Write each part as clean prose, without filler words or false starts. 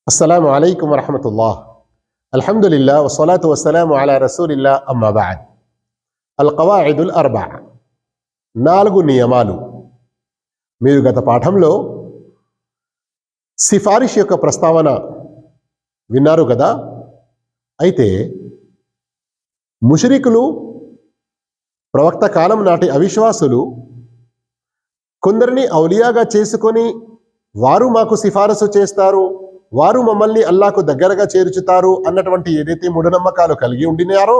అస్సలాము అలైకుం వరహమతుల్లాహ్. అల్హమ్దులిల్లా వస్సలాతు వస్సలాము అలా రసూలిల్లా అమ్మా బఅద్. అల్ ఖవాయిదుల్ అర్బా, 4 నియమాలు. మీరు గత పాఠంలో సిఫారిష్ యొక్క ప్రస్తావన విన్నారు కదా. అయితే ముష్రికులు, ప్రవక్త కాలం నాటి అవిశ్వాసులు కొందరిని ఔలియాగా చేసుకొని వారు మాకు సిఫారసు చేస్తారు, వారు మమ్మల్ని అల్లాకు దగ్గరగా చేర్చుతారు అన్నటువంటి ఏదైతే మూఢనమ్మకాలు కలిగి ఉండినారో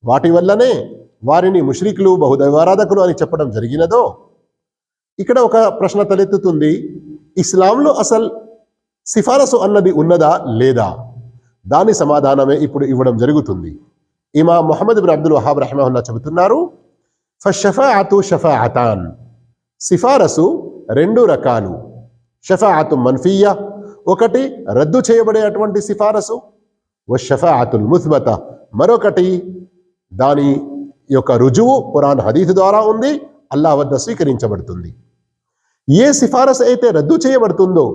వాటి వల్లనే వారిని ముష్రికులు, బహుదైవారాధకులు అని చెప్పడం జరిగినదో, ఇక్కడ ఒక ప్రశ్న తలెత్తుతుంది. ఇస్లాంలో అసలు సిఫారసు అన్నది ఉన్నదా లేదా? దాని సమాధానమే ఇప్పుడు ఇవ్వడం జరుగుతుంది. ఇమాం ముహమ్మద్ బిన్ అబ్దుల్ వహాబ్ రహిమహుల్లా చెబుతున్నారు, ఫషఫాఅతు షఫాఅతాన్, సిఫారసు 2 రకాలు. షఫాఅతు మన్ఫియ్య, ఒకటి రద్దు చేయబడేటువంటి సిఫారసు, వషఫాఅతుల్ ముస్బత, మరొకటి దాని యొక్క రుజువు ఖురాన్ హదీస్ ద్వారా ఉంది, అల్లాహ్ వద్ద స్వీకరించబడుతుంది. ఏ సిఫారసు అయితే రద్దు చేయబడుతుందో,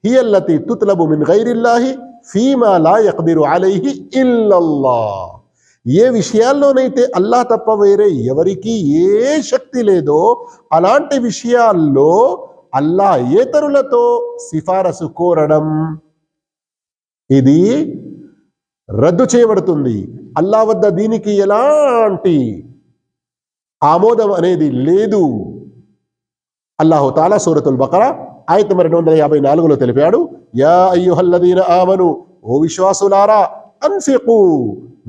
హియల్లతి తుత్లబు మిన్ గైరిల్లాహి ఫీమా లా యఖ్దిరు అలైహి ఇల్లల్లాహ్, ఏ విషయాల్లోనైతే అల్లాహ్ తప్ప వేరే ఎవరికి ఏ శక్తి లేదో అలాంటి విషయాల్లో అల్లాహ్ ఏతరులతో సిఫారసు కోరడం ఇది రద్దు చేయబడుతుంది. అల్లాహ్ వద్ద దీనికి ఎలాంటి ఆమోదం అనేది లేదు. అల్లాహు తాలా సూరతుల్ బకరా ఆయత 254లో తెలిపాడు, యా అయ్యుహల్లదీన ఆమను, ఓ విశ్వాసులారా, అన్ఫికు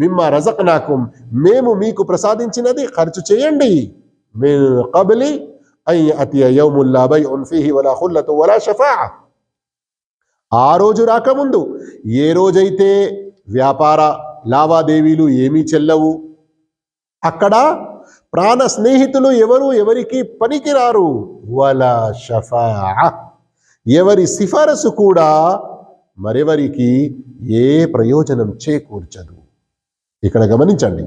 మిమ్మా రజక్నాకుం, మేము మీకు ప్రసాదించినది ఖర్చు చేయండి, మిన్ కబ్లి అన్ యఅతియ యౌమున్ లా బైఉన్ ఫీహి వలా ఖుల్లతు వలా షఫాఅ, ఆ రోజు రాకముందు, ఏ రోజైతే వ్యాపార లావాదేవీలు ఏమీ చెల్లవు, అక్కడ ప్రాణ స్నేహితులు ఎవరు ఎవరికి పనికిరారు, వలా షఫాఅ, ఎవరి సిఫారసు కూడా మరెవరికి ఏ ప్రయోజనం చేకూర్చదు. ఇక్కడ గమనించండి,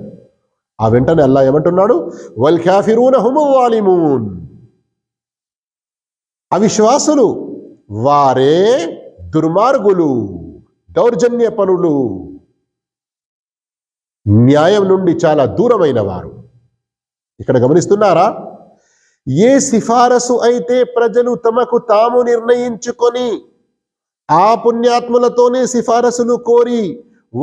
ఆ వెంటనే అల్లాహ్ ఏమంటున్నాడు, వల్ కాఫిరూన హుముల్ జాలిమూన్, అవిశ్వాసులు వారే దుర్మార్గులు, దౌర్జన్య పనులు, న్యాయం నుండి చాలా దూరమైన వారు. ఇక్కడ గమనిస్తున్నారా, ఏ సిఫారసు అయితే ప్రజలు తమకు తాము నిర్ణయించుకొని ఆ పుణ్యాత్ములతోనే సిఫారసులు కోరి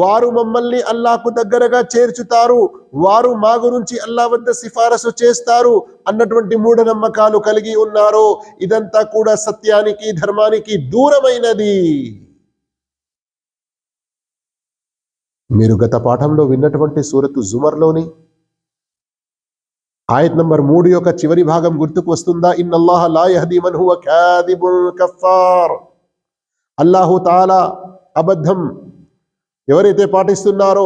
వారు మమ్మల్ని అల్లాహకు దగ్గరగా చేర్చుతారు, వారు మా గురించి అల్లాహ్ వద్ద సిఫారసు చేస్తారు అన్నటువంటి మూఢనమ్మకాలు కలిగి ఉన్నారో, ఇదంతా కూడా సత్యానికి, ధర్మానికి దూరమైనది. మీరు గత పాఠంలో విన్నటువంటి సూరతు జుమర్లోని ఆయత్ నంబర్ 3 యొక్క చివరి భాగం గుర్తుకు వస్తుందా? ఇన్నల్లాహ లా యహ్దీ మన్ హువ కాదిబున్ కఫార్, అల్లాహు తాలా అబద్ధం ఎవరైతే పాటిస్తున్నారో,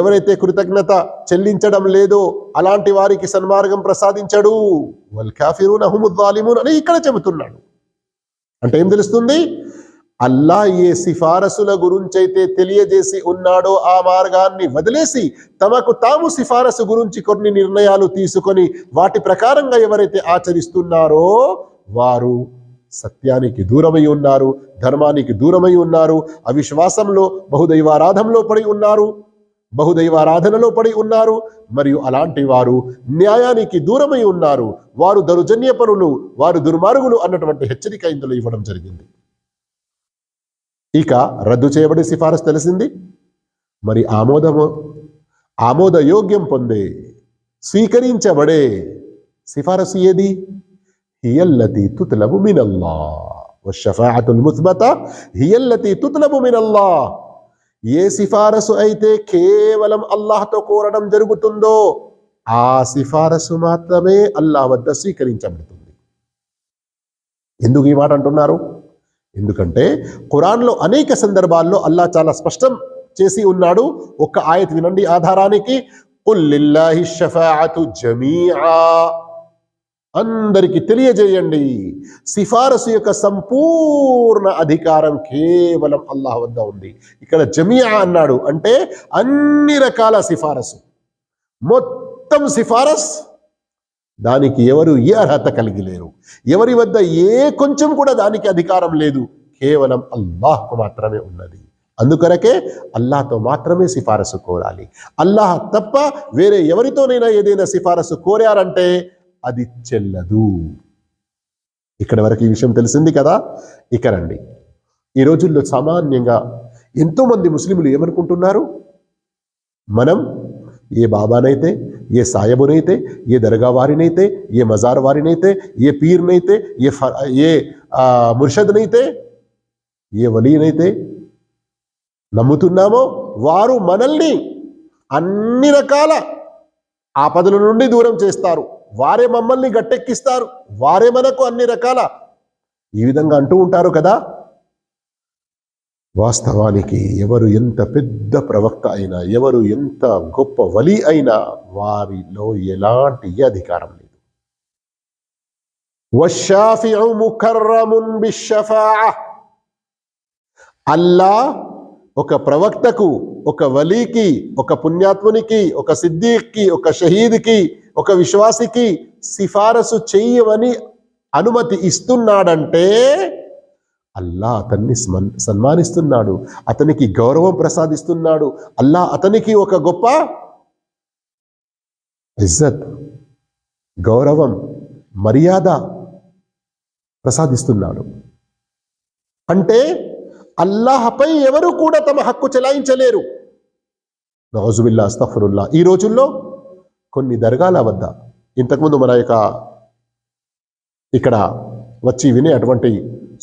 ఎవరైతే కృతజ్ఞత చెల్లించడం లేదో అలాంటి వారికి సన్మార్గం ప్రసాదించడు. వల్ కాఫిరూన హుముజ్ జాలిమూన్ అని ఇక్కడ చెబుతున్నాడు. అంటే ఏం తెలుస్తుంది? అల్లాహ్ ఏ సిఫారసుల గురించైతే తెలియజేసి ఉన్నాడో ఆ మార్గాన్ని వదిలేసి తమకు తాము సిఫారసు గురించి కొన్ని నిర్ణయాలు తీసుకొని వాటి ప్రకారంగా ఎవరైతే ఆచరిస్తున్నారో వారు సత్యానికి దూరమై ఉన్నారు, ధర్మానికి దూరమై ఉన్నారు, అవిశ్వాసంలో, బహుదైవారాధనలో పడి ఉన్నారు, మరియు అలాంటి వారు న్యాయానికి దూరమై ఉన్నారు, వారు దౌర్జన్య పనులు, వారు దుర్మార్గులు అన్నటువంటి హెచ్చరిక ఇందులో ఇవ్వడం జరిగింది. ఇక రద్దు చేయబడే సిఫారసు తెలిసింది. మరి ఆమోదయోగ్యం పొందే, స్వీకరించబడే సిఫారసు ఏది? హియల్లతి తుత్లబు మినల్లాహ్ వషఫాఅతుల్ ముస్బత హియల్లతి తుత్లబు మినల్లాహ్, ఏ సిఫారసు అయితే కేవలం అల్లాహ్తో కోరడం జరుగుతుందో ఆ సిఫారసు మాత్రమే అల్లాహ్ వద్ద స్వీకరించబడుతుంది. ఎందుకు ఈ మాట అంటున్నారు? ఎందుకంటే ఖురాన్లో అనేక సందర్భాల్లో అల్లాహ్ చాలా స్పష్టం చేసి ఉన్నాడు. ఒక్క ఆయత్ వినండి ఆధారానికి, ఖుల్ లిల్లాహి షఫాఅతు జమీఆ, అందరికి తెలియజేయండి, సిఫారసు యొక్క సంపూర్ణ అధికారం కేవలం అల్లాహ్ వద్ద ఉంది. ఇక్కడ జమీఆ అన్నాడు అంటే అన్ని రకాల సిఫారసు, మొత్తం సిఫారస్, దానికి ఎవరు ఏ అర్హత కలిగి లేరు, ఎవరి వద్ద ఏ కొంచెం కూడా దానికి అధికారం లేదు, కేవలం అల్లాహ్కు మాత్రమే ఉన్నది. అందుకొరకే అల్లాహ్తో మాత్రమే సిఫారసు కోరాలి. అల్లాహ్ తప్ప వేరే ఎవరితోనైనా ఏదైనా సిఫారసు కోరారంటే అది చెల్లదు. ఇక్కడ వరకు ఈ విషయం తెలిసింది కదా. ఇక రండి, ఈ రోజుల్లో సామాన్యంగా ఎంతోమంది ముస్లింలు ఏమనుకుంటున్నారు, మనం ఏ బాబానైతే, ఏ సాయబునైతే, ఏ దర్గా వారినైతే, ఏ మజార్ వారినైతే, ఏ పీర్నైతే, ఏ ముర్షద్నైతే, ఏ వలీనైతే నమ్ముతున్నామో వారు మనల్ని అన్ని రకాల ఆపదల నుండి దూరం చేస్తారు, వారే మమ్మల్ని గట్టెక్కిస్తారు, వారే మనకు అన్ని రకాల ఈ విధంగా అంటూ ఉంటారు కదా. వాస్తవానికి ఎవరు ఎంత పెద్ద ప్రవక్త అయినా, ఎవరు ఎంత గొప్ప వలి అయినా వారిలో ఎలాంటి అధికారం లేదు. వశ్శాఫిఉ ముకర్రమున్ బిశ్శఫాఅ. అల్లాహ్ ఒక ప్రవక్తకు, ఒక వలీకి, ఒక పుణ్యాత్మునికి, ఒక సిద్దీక్కి, ఒక షహీద్కి, ఒక విశ్వాసికి సిఫారసు చెయ్యమని అనుమతి ఇస్తున్నాడంటే అల్లాహ్ అతన్ని సన్మానిస్తున్నాడు, అతనికి గౌరవం ప్రసాదిస్తున్నాడు. అల్లాహ్ అతనికి ఒక గొప్ప ఇజ్జత్, గౌరవం, మర్యాద ప్రసాదిస్తున్నాడు. అంటే అల్లాహపై ఎవరు కూడా తమ హక్కు చెలాయించలేరు. నౌజుబిల్లా, అస్తగ్ఫిరుల్లా. ఈ రోజుల్లో కొన్ని దర్గాల వద్ద, ఇంతకుముందు మన ఇక్కడ వచ్చి వినే అటువంటి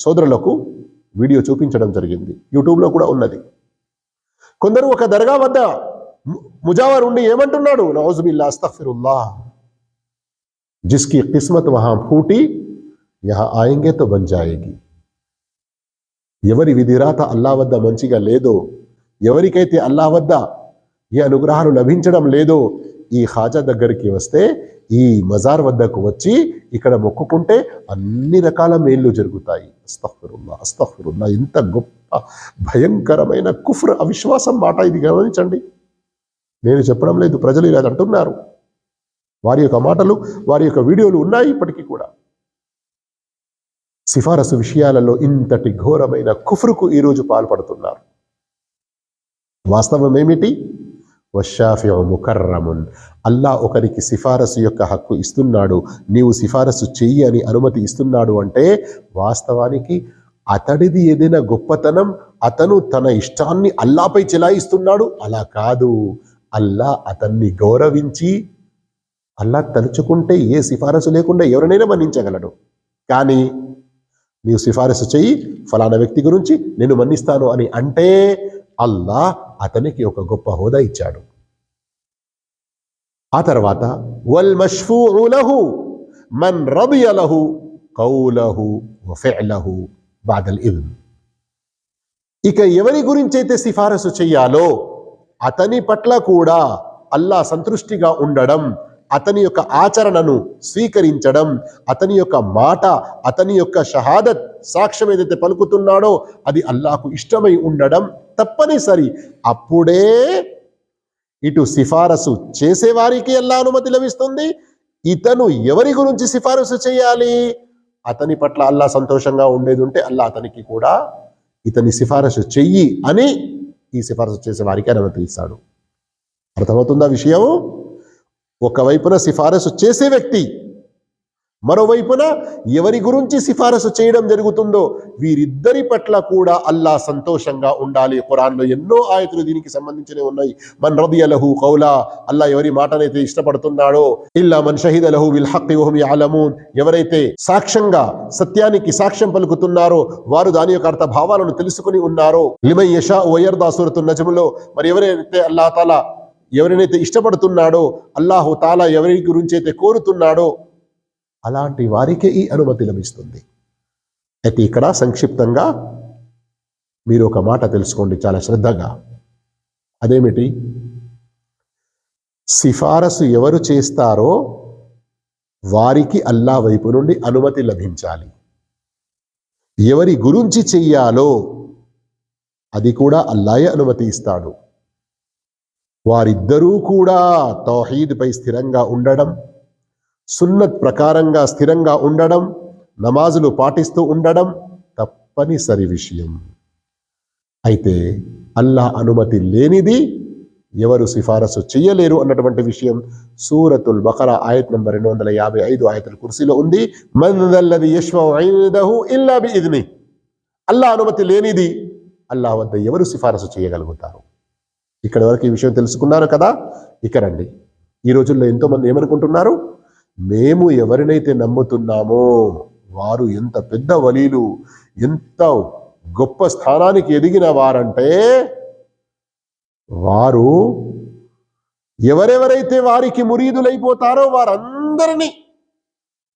సోదరులకు వీడియో చూపించడం జరిగింది, యూట్యూబ్లో కూడా ఉన్నది. కొందరు ఒక దర్గా వద్ద ముజావర్ ఉండి ఏమంటున్నాడు, నౌజుబిల్లా, అస్తగ్ఫిరుల్లా, జిస్కి కిస్మత్ వహా ఫూటీ యహా ఆయేంగే తో బన్ జాయేగి. ఎవరి విధిరాత అల్లా వద్ద మంచిగా లేదో, ఎవరికైతే అల్లా వద్ద ఈ అనుగ్రహాలు లభించడం లేదో, ఈ ఖాజా దగ్గరికి వస్తే, ఈ మజార్ వద్దకు వచ్చి ఇక్కడ మొక్కుకుంటే అన్ని రకాల మేళ్ళు జరుగుతాయి. అస్తగ్ఫిరుల్లా, అస్తగ్ఫిరుల్లా. ఎంత గొప్ప భయంకరమైన కుఫ్ర్, అవిశ్వాసం మాట ఇది. గమనించండి, నేను చెప్పడం లేదు, ప్రజలు ఇలా అంటున్నారు. వారి యొక్క మాటలు, వారి యొక్క వీడియోలు ఉన్నాయి ఇప్పటికీ కూడా. సిఫారసు విషయాలలో ఇంతటి ఘోరమైన కుఫ్రుకు ఈరోజు పాల్పడుతున్నారు. వాస్తవం ఏమిటి? వశ్శాఫిఉ ముకర్రమున్. అల్లా ఒకరికి సిఫారసు యొక్క హక్కు ఇస్తున్నాడు, నీవు సిఫారసు చెయ్యి అని అనుమతి ఇస్తున్నాడు అంటే వాస్తవానికి అతడిది ఏదైనా గొప్పతనం, అతను తన ఇష్టాన్ని అల్లాపై చెలాయిస్తున్నాడు, అలా కాదు. అల్లా అతన్ని గౌరవించి, అల్లా తలుచుకుంటే ఏ సిఫారసు లేకుండా ఎవరినైనా మన్నించగలడు. కానీ నీవు సిఫారసు చెయ్యి, ఫలానా వ్యక్తి గురించి నేను మన్నిస్తాను అని అంటే అల్లా అతనికి ఒక గొప్ప హోదా ఇచ్చాడు. ఆ తర్వాత వల్ మష్ఫూఉ లహు మన్ రదియ లహు కౌలహు వ ఫిఅలహు బఅదల్ ఇద్న్. ఇక ఎవరి గురించి అయితే సిఫారసు చెయ్యాలో అతని పట్ల కూడా అల్లా సంతృష్టిగా ఉండడం, అతని యొక్క ఆచరణను స్వీకరించడం, అతని యొక్క మాట, అతని యొక్క షహాదత్, సాక్ష్యం ఏదైతే పలుకుతున్నాడో అది అల్లాహకు ఇష్టమై ఉండడం తప్పనిసరి. అప్పుడే ఇటు సిఫారసు చేసేవారికి అల్లా అనుమతి లభిస్తుంది. ఇతను ఎవరి గురించి సిఫారసు చేయాలి, అతని పట్ల అల్లా సంతోషంగా ఉండేది ఉంటే అల్లా అతనికి కూడా ఇతని సిఫారసు చెయ్యి అని ఈ సిఫారసు చేసే వారికి అనుమతి ఇస్తాడు. అర్థమవుతుందా విషయం? ఒకవైపున సిఫారసు చేసే వ్యక్తి, మరోవైపున ఎవరి గురించి సిఫారసు చేయడం జరుగుతుందో వీరిద్దరి పట్ల కూడా అల్లా సంతోషంగా ఉండాలి. ఖురాన్లో ఎన్నో ఆయతులు దీనికి సంబంధించినవి ఉన్నాయి. మన్ రదియ లహు కౌలా, అల్లా ఎవరి మాటనైతే ఇష్టపడుతున్నాడో, ఇల్లా మన్ షహిద లహు బిల్ హక్కి వహుమ్ యఅలమూన్, ఎవరైతే సాక్ష్యంగా సత్యానికి సాక్ష్యం పలుకుతున్నారో వారు దాని యొక్క అర్థ భావాలను తెలుసుకుని ఉన్నారో. లిమన్ యషా వయర్దా సూరతున్ నజ్మ్లో, మరి ఎవరైతే అల్లాహ్ తాలా ఎవరినైతే ఇష్టపడుతున్నాడో, అల్లాహు తాలా ఎవరి గురించి అయితే కోరుతున్నాడో అలాంటి వారికే ఈ అనుమతి లభిస్తుంది. అయితే ఇక్కడ సంక్షిప్తంగా మీరు ఒక మాట తెలుసుకోండి చాలా శ్రద్ధగా. అదేమిటి? సిఫారసు ఎవరు చేస్తారో వారికి అల్లా వైపు నుండి అనుమతి లభించాలి. ఎవరి గురించి చెయ్యాలో అది కూడా అల్లాయే అనుమతి ఇస్తాడు. వారిద్దరూ కూడా తౌహీద్ పై స్థిరంగా ఉండడం, సున్నత్ ప్రకారంగా స్థిరంగా ఉండడం, నమాజులు పాటిస్తూ ఉండడం తప్పనిసరి విషయం. అయితే అల్లాహ్ అనుమతి లేనిది ఎవరు సిఫారసు చెయ్యలేరు అన్నటువంటి విషయం సూరతుల్ బఖరా ఆయత్ నంబర్ 255 ఆయతుల్ కుర్సీలో ఉంది. మన్ దల్లది యష్ఫౌ ఇందహు ఇల్లా బిఇజ్ని. అల్లాహ్ అనుమతి లేనిది అల్లాహ్ వద్ద ఎవరు సిఫారసు చేయగలుగుతారు? ఇక్కడ వరకు ఈ విషయం తెలుసుకున్నారు కదా. ఇక రండి, ఈ రోజుల్లో ఎంతోమంది ఏమనుకుంటున్నారు, మేము ఎవరినైతే నమ్ముతున్నామో వారు ఎంత పెద్ద వలీలు, ఎంత గొప్ప స్థానానికి ఎదిగిన వారంటే వారు ఎవరెవరైతే వారికి మురీదులైపోతారో వారందరినీ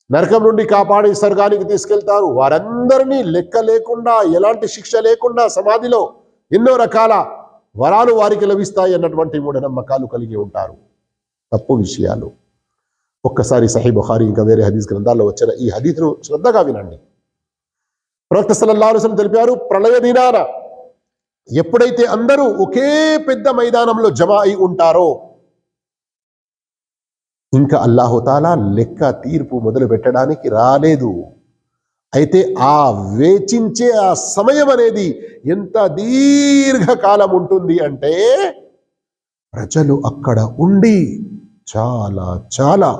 నరకం నుండి కాపాడి స్వర్గానికి తీసుకెళ్తారు. వారందరినీ లెక్క లేకుండా, ఎలాంటి శిక్ష లేకుండా సమాధిలో ఎన్నో రకాల వరాలు వారికి లభిస్తాయి అన్నటువంటి మూఢనమ్మకాలు కలిగి ఉంటారు. తప్పు విషయాలు. ఒక్కసారి సహీ బుఖారీ ఇంకా వేరే హదీస్ గ్రంథాల్లో వచ్చిన ఈ హదీస్ను శ్రద్ధగా వినండి. ప్రవక్త సల్లల్లాహు అలైహి వసల్లం తెలిపారు, ప్రళయ దినాన ఎప్పుడైతే అందరూ ఒకే పెద్ద మైదానంలో జమ అయి ఉంటారో ఇంకా అల్లాహు తాలా లెక్క తీర్పు మొదలు పెట్టడానికి రాలేదు. అయితే ఆ వేచించే ఆ సమయం అనేది ఎంత దీర్ఘకాలం ఉంటుంది అంటే ప్రజలు అక్కడ ఉండి చాలా చాలా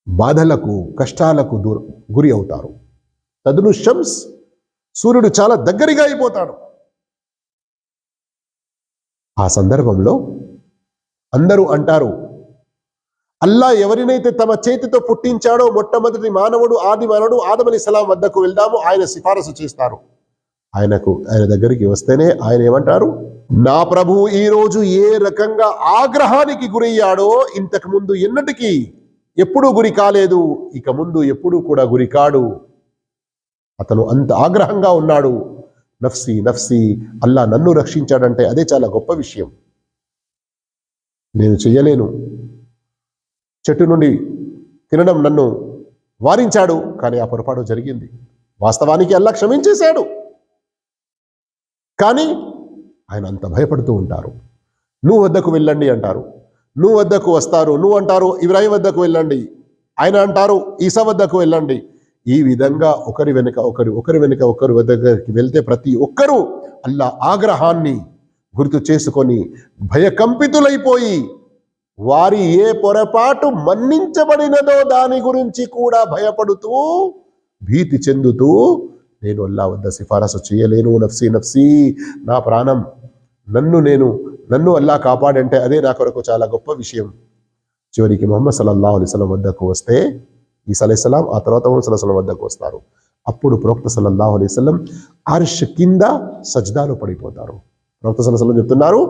బాధలకు, కష్టాలకు గురి అవుతారు. తదును షమ్స్, సూర్యుడు చాలా దగ్గరగా అయిపోతాడు. ఆ సందర్భంలో అందరూ అంటారు, అల్లా ఎవరినైతే తమ చేతితో పుట్టించాడో మొట్టమొదటి మానవుడు, ఆది మానవుడు ఆదం అలైహిస్సలాం వద్దకు వెళ్దాము, ఆయన సిఫారసు చేస్తారు. ఆయన దగ్గరికి వస్తేనే ఆయన ఏమంటారు, నా ప్రభువు ఈ రోజు ఏ రకంగా ఆగ్రహానికి గురయ్యాడో ఇంతకు ముందు ఎన్నటికీ ఎప్పుడూ గురి కాలేదు, ఇక ముందు ఎప్పుడూ కూడా గురి కాడు. అతను అంత ఆగ్రహంగా ఉన్నాడు. నఫ్సీ నఫ్సీ, అల్లా నన్ను రక్షించాడంటే అదే చాలా గొప్ప విషయం. నేను చెయ్యలేను, చెట్టు నుండి తినడం నన్ను వారించాడు, కానీ ఆ పొరపాటు జరిగింది. వాస్తవానికి అల్లా క్షమించేశాడు, కానీ ఆయన అంత భయపడుతూ ఉంటారు. నువ్వు వద్దకు వెళ్ళండి అంటారు, నువ్వు వద్దకు వస్తారు, నువ్వు అంటారు ఇబ్రాహీం వద్దకు వెళ్ళండి, ఆయన అంటారు ఈసా వద్దకు వెళ్ళండి. ఈ విధంగా ఒకరి వెనుక ఒకరు వద్దకు వెళ్తే ప్రతి ఒక్కరూ అల్లా ఆగ్రహాన్ని గుర్తు చేసుకొని భయకంపితులైపోయి వారి ఏ పొరపాటు మన్నించబడినదో దాని గురించి కూడా భయపడుతూ, భీతి చెందుతూ, నేను అల్లా వద్ద సిఫారసు చేయలేను, నఫ్సీ నఫ్సీ, నా ప్రాణం, నన్ను అల్లా కాపాడంటే అదే నా కొరకు చాలా గొప్ప విషయం. చివరికి ముహమ్మద్ సల్లల్లాహు అలైహి వసల్లం వద్దకు వస్తే ఈసా అలైహిస్సలాం, ఆ తర్వాత ముహమ్మద్ సల్లల్లాహు అలైహి వసల్లం వద్దకు వస్తారు. అప్పుడు ప్రవక్త సల్లల్లాహు అలైహి వసల్లం అర్ష్ కింద సజ్దాలో పడిపోతారు. ప్రవక్త సల్లల్లాహు అలైహి వసల్లం చెప్తున్నారు,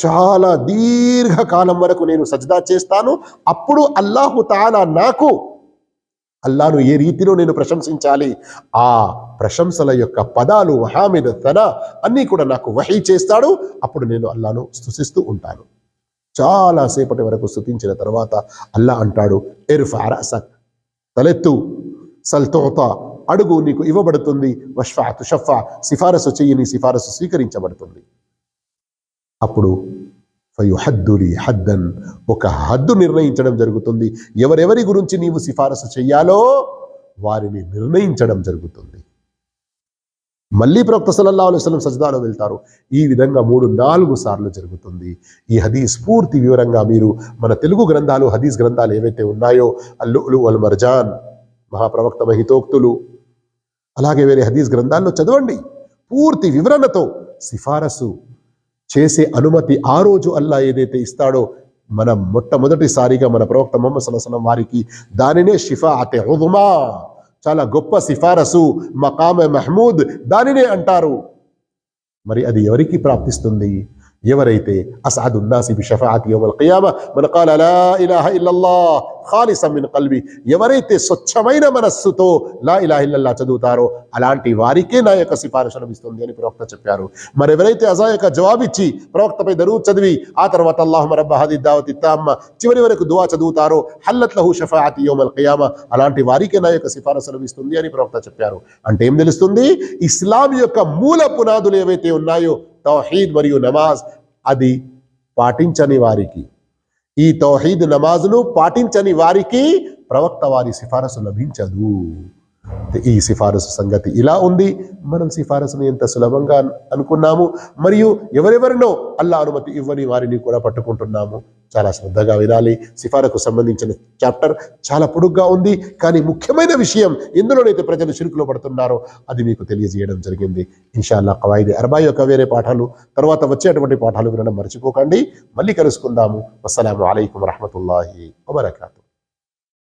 చాలా దీర్ఘకాలం వరకు నేను సజ్దా చేస్తాను, అప్పుడు అల్లాహు తాలా నాకు అల్లాను ఏ రీతిలో నేను ప్రశంసించాలి, ఆ ప్రశంసల యొక్క పదాలు, హామిద్, తనా అన్నీ కూడా నాకు వహీ చేస్తాడు. అప్పుడు నేను అల్లాను స్తుతిస్తూ ఉంటాను. చాలా సేపటి వరకు స్తుతించిన తర్వాత అల్లా అంటాడు, ఇర్ఫా రసక్, తలెత్తు, సల్ తుతా, అడుగు నీకు ఇవ్వబడుతుంది, వష్ఫా తుషఫా, సిఫారసు చెయ్యి నీ సిఫారసు స్వీకరించబడుతుంది. అప్పుడు ఫయుహద్దులి హద్దన్, ఒక హద్దు నిర్ణయించడం జరుగుతుంది. ఎవరెవరి గురించి నీవు సిఫారసు చెయ్యాలో వారిని నిర్ణయించడం జరుగుతుంది. మళ్ళీ ప్రవక్త సల్లల్లాహు అలైహి వసల్లం సజ్దాలో వెళ్తారు. ఈ విధంగా 3-4 సార్లు జరుగుతుంది. ఈ హదీస్ పూర్తి వివరంగా మీరు మన తెలుగు గ్రంథాలు, హదీస్ గ్రంథాలు ఏవైతే ఉన్నాయో, అల్లులు వల్ మర్జాన్, మహాప్రవక్త మహితోక్తులు, అలాగే వేరే హదీస్ గ్రంథాల్లో చదవండి. పూర్తి వివరణతో సిఫారసు చేసే అనుమతి ఆ రోజు అల్లా ఏదైతే ఇస్తాడో, మనం మొట్టమొదటిసారిగా మన ప్రవక్త ముహమ్మద్ సల్లల్లాహు అలైహి వసల్లం వారికి దానినే షిఫాఅతే ఉజ్మా, చాలా గొప్ప సిఫారసు, మకామె మహమూద్ దానినే అంటారు. మరి అది ఎవరికి ప్రాప్తిస్తుంది? ఎవరైతే అసఅదున్నాసి బిషఫాఅతి యౌమల్ ఖియామా మన్ ఖాల లా ఇలాహ ఇల్లల్లాహ్ ఖాలిసన్ మిన్ ఖల్బి, ఎవరైతే స్వచ్ఛమైన మనస్సుతో లా ఇలాహ ఇల్లల్లాహ్ చదువుతారో అలాంటి వారికే నా యొక్క సిఫారసు లభిస్తుంది అని ప్రవక్త చెప్పారు. మరి ఎవరైతే అజా యొక్క జవాబిచ్చి ప్రవక్తపై దరూద్ చదివి ఆ తర్వాత అల్లాహుమ్మ రబ్బ హాది దావతి తామ్మ చివరి వరకు దువా చదువుతారో హల్లత్ లహు షఫాఅతి యౌమల్ ఖియామా, అలాంటి వారికే నా యొక్క సిఫారసు లభిస్తుంది అని ప్రవక్త చెప్పారు. అంటే ఏం తెలుస్తుంది? ఇస్లాం యొక్క మూల పునాదులు ఏవైతే ఉన్నాయో, తౌహీద్ మరియు నమాజ్, అది పాటించని వారికి, ఈ తౌహీద్ నమాజును పాటించని వారికి ప్రవక్త వారి సిఫారసు లభించదు. ఈ సిఫారసు సంగతి ఇలా ఉంది. మనం సిఫారసుని ఎంత సులభంగా అనుకున్నాము, మరియు ఎవరెవరినో అల్లా అనుమతి ఇవ్వని వారిని కూడా పట్టుకుంటున్నాము. చాలా శ్రద్ధగా వినాలి. సిఫారకు సంబంధించిన చాప్టర్ చాలా పొడుగ్గా ఉంది, కానీ ముఖ్యమైన విషయం ఎందులోనైతే ప్రజలు షిర్కులో పడుతున్నారో అది మీకు తెలియజేయడం జరిగింది. ఇన్షాల్లా ఖవాయిద్ అర్బా యొక్క వేరే పాఠాలు తర్వాత వచ్చేటువంటి పాఠాలు వినడం మర్చిపోకండి. మళ్ళీ కలుసుకుందాము. అస్సలాము అలైకుం వరహ్మతుల్లాహి వబరకాతుహు.